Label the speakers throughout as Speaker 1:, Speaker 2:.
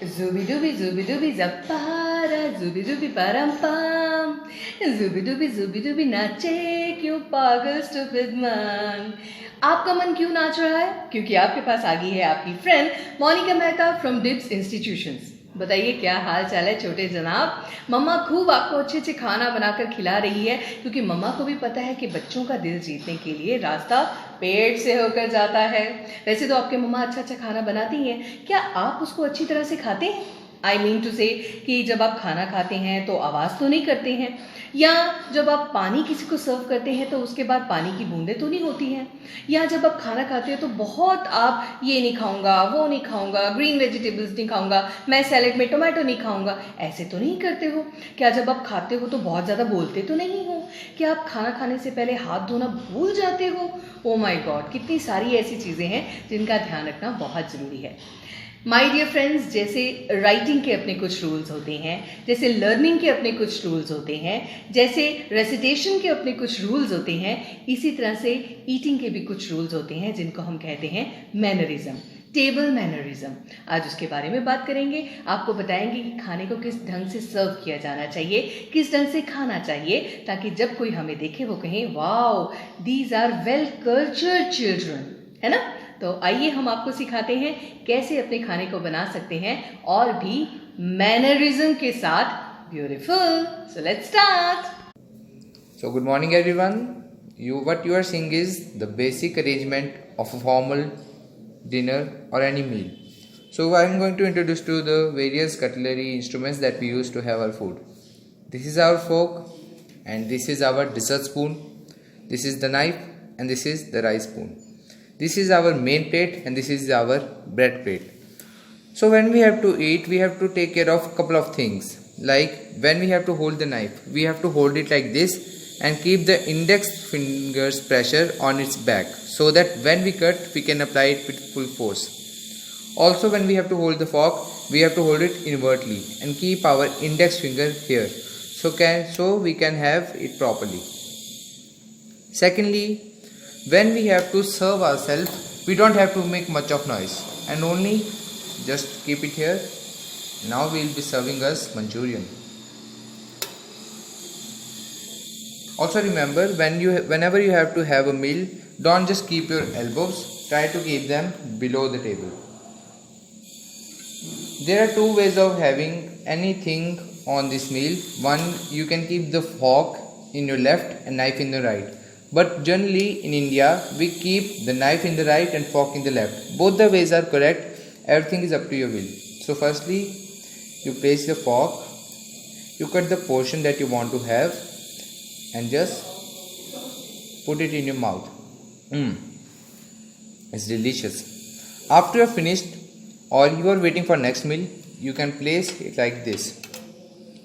Speaker 1: Zubidubi zappara, zubidubi parampam, zubidubi नाचे क्यों पागल stupid man। आपका मन क्यों नाच रहा है? क्योंकि आपके पास आ गई है आपकी friend Monika Mehta from Dips institutions. बताइए क्या हाल चाल है छोटे जनाब। मम्मा खूब आपको अच्छे अच्छे खाना बनाकर खिला रही है, क्योंकि मम्मा को भी पता है कि बच्चों का दिल जीतने के लिए रास्ता पेट से होकर जाता है। वैसे तो आपके मम्मा अच्छा अच्छा खाना बनाती हैं, क्या आप उसको अच्छी तरह से खाते हैं? आई मीन टू से कि जब आप खाना खाते हैं तो आवाज़ तो नहीं करते हैं, या जब आप पानी किसी को सर्व करते हैं तो उसके बाद पानी की बूंदें तो नहीं होती हैं, या जब आप खाना खाते हैं तो बहुत आप ये नहीं खाऊंगा, वो नहीं खाऊंगा, ग्रीन वेजिटेबल्स नहीं खाऊंगा, मैं सैलेड में टोमेटो नहीं खाऊंगा, ऐसे तो नहीं करते हो? क्या जब आप खाते हो तो बहुत ज़्यादा बोलते तो नहीं हो? क्या आप खाना खाने से पहले हाथ धोना भूल जाते हो? ओ माय गॉड, कितनी सारी ऐसी चीज़ें हैं जिनका ध्यान रखना बहुत ज़रूरी है। माय डियर फ्रेंड्स, जैसे राइटिंग के अपने कुछ रूल्स होते हैं, जैसे लर्निंग के अपने कुछ रूल्स होते हैं, जैसे रेसिटेशन के अपने कुछ रूल्स होते हैं, इसी तरह से ईटिंग के भी कुछ रूल्स होते हैं जिनको हम कहते हैं मैनरिज्म, टेबल मैनरिज्म। आज उसके बारे में बात करेंगे, आपको बताएंगे कि खाने को किस ढंग से सर्व किया जाना चाहिए, किस ढंग से खाना चाहिए, ताकि जब कोई हमें देखे वो कहें wow these are well cultured children, है ना। तो आइए हम आपको सिखाते हैं कैसे अपने खाने को बना सकते हैं और भी मैनरिज्म के साथ beautiful. So let's start.
Speaker 2: So good morning everyone. What you are seeing is the basic arrangement of a formal dinner or any meal. So I am going to introduce to the various cutlery instruments that we use to have our food. This is our fork and this is our dessert spoon. This is the knife and this is the rice spoon. This is our main plate and this is our bread plate. So when we have to eat, we have to take care of a couple of things. Like when we have to hold the knife, we have to hold it like this and keep the index fingers pressure on its back, so that when we cut, we can apply it with full force. Also when we have to hold the fork, we have to hold it invertly and keep our index finger here, so we can have it properly. Secondly, when we have to serve ourselves, we don't have to make much of noise and only just keep it here. Now we will be serving us Manchurian. Also remember, whenever you have to have a meal, don't just keep your elbows, try to keep them below the table. There are two ways of having anything on this meal. One, you can keep the fork in your left and knife in the right. But generally in India, we keep the knife in the right and fork in the left. Both the ways are correct. Everything is up to your will. So firstly, you place the fork, you cut the portion that you want to have and just put it in your mouth. It's delicious. After you are finished or you are waiting for next meal, you can place it like this.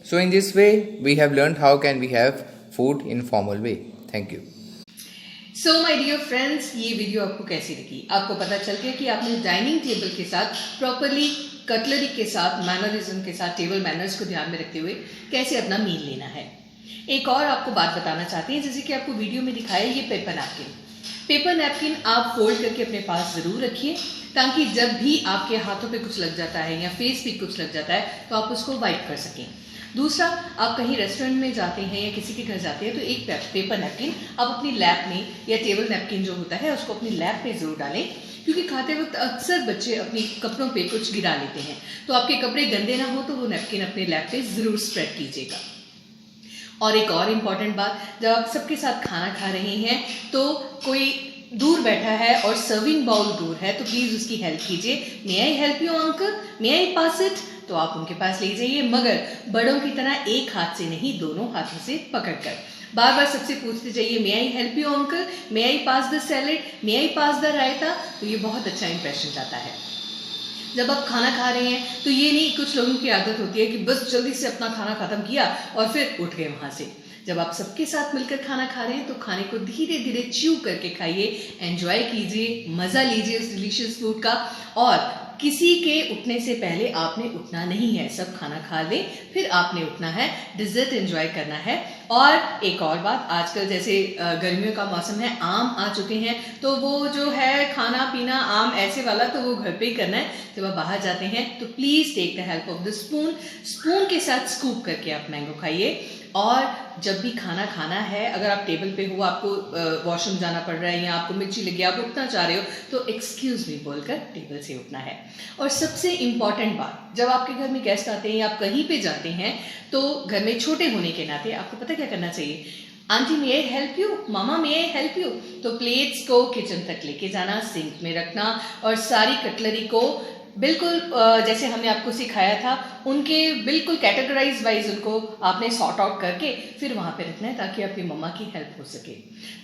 Speaker 2: So in this way, we have learned how can we have food in formal way. Thank you.
Speaker 1: So my dear friends, ये video आपको कैसी लगी? आपको पता चल गया कि आपने डाइनिंग टेबल के साथ प्रॉपरली कटलरी के साथ मैनरिज्म के साथ टेबल मैनर्स को ध्यान में रखते हुए कैसे अपना मील लेना है। एक और आपको बात बताना चाहते हैं, जैसे कि आपको वीडियो में दिखाया ये पेपर नैपकिन। पेपर नैपकिन आप फोल्ड करके अपने पास ज़रूर रखिए, ताकि जब भी आपके हाथों पे कुछ लग जाता है या फेस पे कुछ लग जाता है तो आप उसको वाइप कर सकें। दूसरा, आप कहीं रेस्टोरेंट में जाते हैं या किसी के घर जाते हैं तो एक पेपर नैपकिन आप अपनी लैप में, या टेबल नैपकिन जो होता है उसको अपनी लैप में ज़रूर डालें, क्योंकि खाते वक्त अक्सर बच्चे अपने कपड़ों पे कुछ गिरा लेते हैं। तो आपके कपड़े गंदे ना हो तो वो नैपकिन अपने लैप पे ज़रूर स्प्रेड कीजिएगा। और एक और इम्पॉर्टेंट बात, जब आप सबके साथ खाना खा रहे हैं तो कोई दूर बैठा है और सर्विंग बाउल दूर है तो प्लीज़ उसकी हेल्प कीजिए। May I help you uncle, may I pass it, तो आप उनके पास ले जाइए, मगर बड़ों की तरह एक हाथ से नहीं, दोनों हाथों से पकड़कर। बार बार सबसे पूछते जाइए may I help you uncle, may I pass the salad, may I pass the raita, तो ये बहुत अच्छा इंप्रेशन जाता है। जब आप खाना खा रहे हैं तो ये नहीं, कुछ लोगों की आदत होती है कि बस जल्दी से अपना खाना खत्म किया और फिर उठ गए वहाँ से। जब आप सबके साथ मिलकर खाना खा रहे हैं तो खाने को धीरे धीरे च्यू करके खाइए, एंजॉय कीजिए, मज़ा लीजिए उस डिलीशियस फूड का, और किसी के उठने से पहले आपने उठना नहीं है, सब खाना खा लें फिर आपने उठना है, डिजर्ट एंजॉय करना है। और एक और बात, आजकल जैसे गर्मियों का मौसम है, आम आ चुके हैं, तो वो जो है खाना पीना आम ऐसे वाला तो वो घर पे ही करना है। जब आप बाहर जाते हैं तो please take the help of the spoon के साथ स्कूप करके आप मैंगो खाइए। और जब भी खाना खाना है, अगर आप टेबल पे हो, आपको वॉशरूम जाना पड़ रहा है या आपको मिर्ची लगी, आप उठना चाह रहे हो, तो एक्सक्यूज मी बोलकर टेबल से उठना है। और सबसे इम्पॉर्टेंट बात, जब आपके घर में गेस्ट आते हैं या आप कहीं पे जाते हैं, तो घर में छोटे होने के नाते आपको पता क्या करना चाहिए? Aunty may I help you, mama may I help you. तो प्लेट्स को किचन तक लेके जाना, सिंक में रखना और सारी कटलरी को बिल्कुल जैसे हमने आपको सिखाया था, उनके बिल्कुल कैटेगराइज वाइज उनको आपने सॉर्ट आउट करके फिर वहाँ पे रखना है, ताकि आपकी मम्मा की हेल्प हो सके।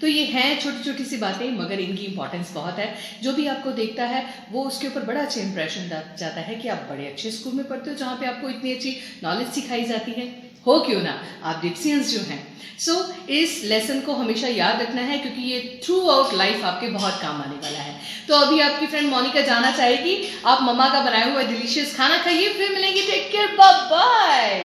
Speaker 1: तो ये हैं छोटी छोटी सी बातें, मगर इनकी इंपॉर्टेंस बहुत है। जो भी आपको देखता है वो उसके ऊपर बड़ा अच्छा इंप्रेशन जाता है कि आप बड़े अच्छे स्कूल में पढ़ते हो, जहाँ पे आपको इतनी अच्छी नॉलेज सिखाई जाती है। हो क्यों ना, आप डिप्सियंस जो हैं। सो इस लेसन को हमेशा याद रखना है, क्योंकि ये थ्रू आउट लाइफ आपके बहुत काम आने वाला है। तो अभी आपकी फ्रेंड मोनिका जाना चाहेगी, आप मम्मा का बनाया हुआ डिलीशियस खाना खाइए, फिर मिलेंगे। Take care, bye bye.